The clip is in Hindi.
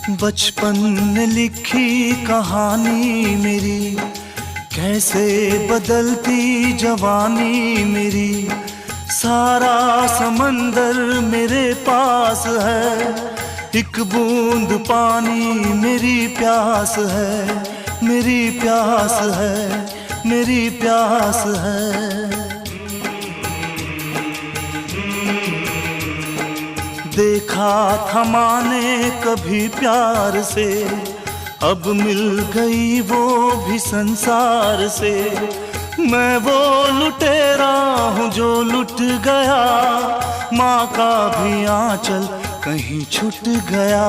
बचपन ने लिखी कहानी मेरी, कैसे बदलती जवानी मेरी। सारा समंदर मेरे पास है, एक बूंद पानी मेरी प्यास है, मेरी प्यास है, मेरी प्यास है। देखा था माने कभी प्यार से, अब मिल गई वो भी संसार से। मैं वो लुटेरा हूँ जो लुट गया, माँ का भी आंचल कहीं छूट गया।